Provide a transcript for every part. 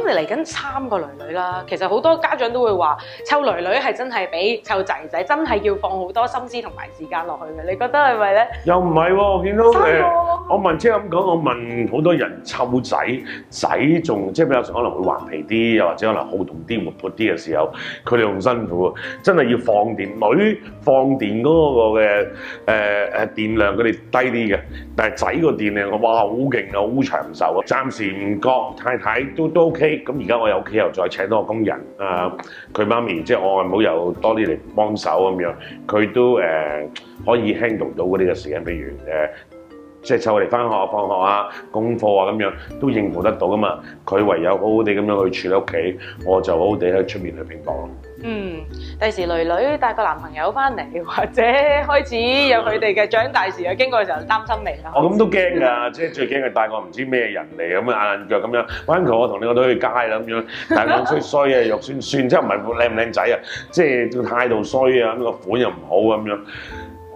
你嚟緊3個女女啦，其實好多家長都會話湊女女係真係比湊仔仔真係要放好多心思同埋時間落去嘅，你覺得係咪咧？又唔係喎，我見到我問即係咁講，我問好多人湊仔仲即係比較可能會頑皮啲，又或者可能好動啲、活潑啲嘅時候，佢哋仲辛苦喎，真係要放電。女放電嗰個嘅電量佢哋低啲嘅，但係仔個電量哇好勁啊，好長壽啊！暫時唔覺太太都 OK， 咁而家我有屋企又再請多個工人佢媽咪即係我外母又多啲嚟幫手咁樣，佢都可以 handle 到嗰啲嘅時間，譬如即係湊我哋翻學、放學啊、功課啊咁樣都應付得到噶嘛。佢唯有好好地咁樣去處理屋企，我就好好地喺出面去拼搏咯。第時女女帶個男朋友翻嚟，或者開始有佢哋嘅長大時嘅經過嘅時候，擔心未啦？我咁都驚㗎，即係最驚係帶個唔知咩人嚟咁啊硬腳咁樣。Uncle，我同你個女去街啦咁樣，但係佢衰啊，肉酸酸，即係唔係靚唔靚仔啊？即係個態度衰啊，咁個款又唔好咁樣。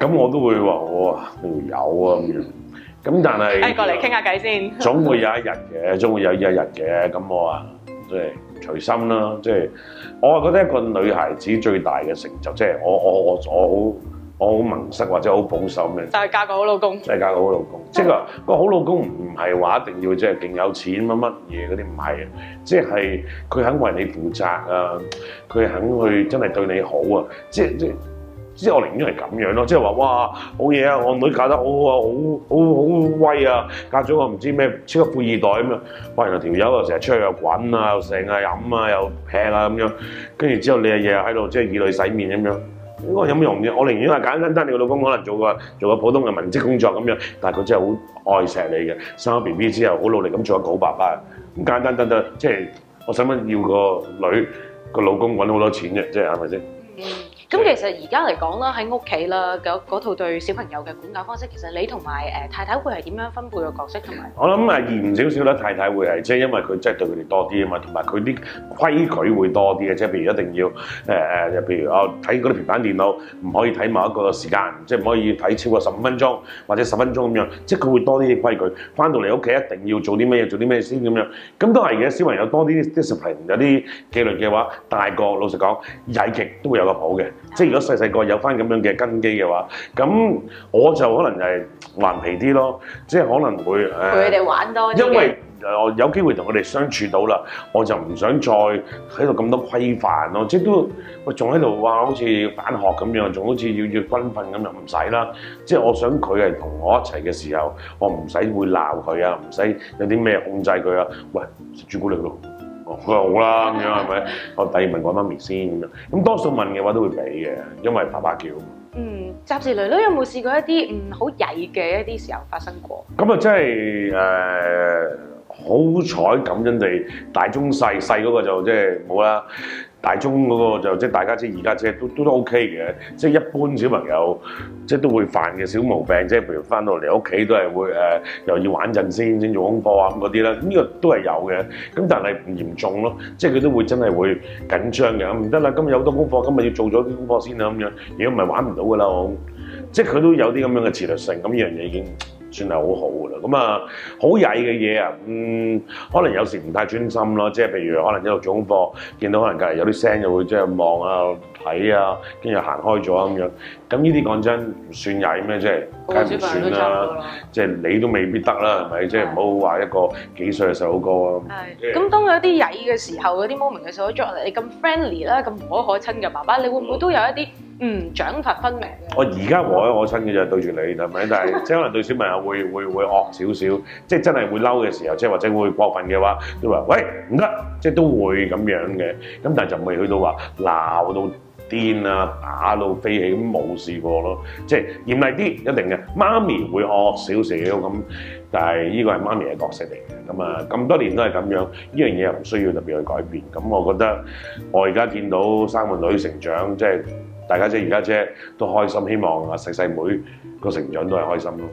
咁我都會話我呢條友啊咁樣。咁但係過嚟傾下偈先，總會有一日嘅，總會有一日嘅。咁我話即係隨心啦，即係我係覺得一個女孩子最大嘅成就，即係我好萌塞或者好保守咩？就係嫁個好老公，就係嫁個好老公。即係個好老公唔係話一定要即係勁有錢乜嘢嗰啲，唔係啊，即係佢肯為你負責啊，佢肯去真係對你好啊，即係我寧願係咁樣咯，即係話哇好嘢啊！我女嫁得好啊，好威啊！嫁咗個唔知咩超級富二代咁樣，哇！原來條友又成日出去又滾啊，又成啊飲啊，又劈啊咁樣，跟住之後你日日喺度即係以淚洗面咁樣，應該有咩用啫？我寧願係簡簡單，你個老公可能做個普通嘅文職工作咁樣，但係佢真係好愛錫你嘅，生咗 BB 之後好努力咁做一個好爸爸，咁簡單得，即係我使乜要個女個老公揾好多錢啫？即係係咪先？咁其實而家嚟講啦，喺屋企啦，嗰套對小朋友嘅管教方式，其實你同埋太太會係點樣分配個角色同埋？我諗嚴少少啦，太太會係即係因為佢真係對佢哋多啲啊嘛，同埋佢啲規矩會多啲嘅，即係譬如一定要譬如睇嗰啲平板電腦唔可以睇某一個時間，即係唔可以睇超過15分鐘或者10分鐘咁樣，即係佢會多啲嘅規矩。翻到嚟屋企一定要做啲咩嘢，做啲咩先咁樣。咁都係嘅，小朋友多啲 discipline， 有啲紀律嘅話，大個老實講曳極都會有個譜嘅。即係如果細個有翻咁樣嘅根基嘅話，咁我就可能係頑皮啲咯，即係可能會陪佢哋玩多啲。因為我有機會同佢哋相處到啦，我就唔想再喺度咁多規範咯，即係都仲喺度話好似返學咁樣，仲好似要軍訓咁樣，唔使啦。即係我想佢係同我一齊嘅時候，我唔使會鬧佢啊，唔使有啲咩控制佢啊。喂，食朱古力咯。佢話好啦咁樣係咪？我第二問我媽咪先咁樣，咁多數問嘅話都會俾嘅，因為爸爸叫。暫時女女有冇試過一啲好曳嘅一啲時候發生過？咁啊真係好彩感恩地，大中細嗰個就即係冇啦。大中嗰個就即係大家即係而家即係都 OK 嘅，即係一般小朋友即係都會犯嘅小毛病，即係譬如翻到嚟屋企都係會又要玩陣先做功課啊咁嗰啲啦，呢個都係有嘅，咁但係唔嚴重咯，即係佢都會真係會緊張嘅，唔得啦，今日有好多功課，今日要做咗啲功課先啦咁樣，如果唔係玩唔到噶啦，即係佢都有啲咁樣嘅自律性，咁呢樣嘢已經算係好好噶啦，咁啊好曳嘅嘢啊，可能有時唔太專心咯，即係譬如可能一路做功課，見到可能隔離有啲聲又會即係望啊睇啊，跟住行開咗咁樣，咁呢啲講真唔算曳咩？即係梗係唔算啦，即係你都未必得啦，係咪？即係唔好話一個幾歲嘅細佬哥啊。係。咁當有啲曳嘅時候，嗰啲 moment 嘅時候，作為你咁 friendly 啦、咁無可親嘅爸爸，你會唔會都有一啲獎罰分明嘅？我而家無可親嘅就係對住你，係咪？但係即係可能對小朋友會惡少少，即係真係會嬲嘅時候，即係或者會過分嘅話，都話喂唔得，即係都會咁樣嘅。咁但係就未去到話鬧到癲啊，打到飛起咁，冇試過咯。即係嚴厲啲一定嘅，媽咪會惡少少咁，但係呢個係媽咪嘅角色嚟嘅。咁啊咁多年都係咁樣，呢樣嘢又唔需要特別去改變。咁我覺得我而家見到3個女成長，即係大家姐而家姐都開心，希望細妹個成長都係開心咯。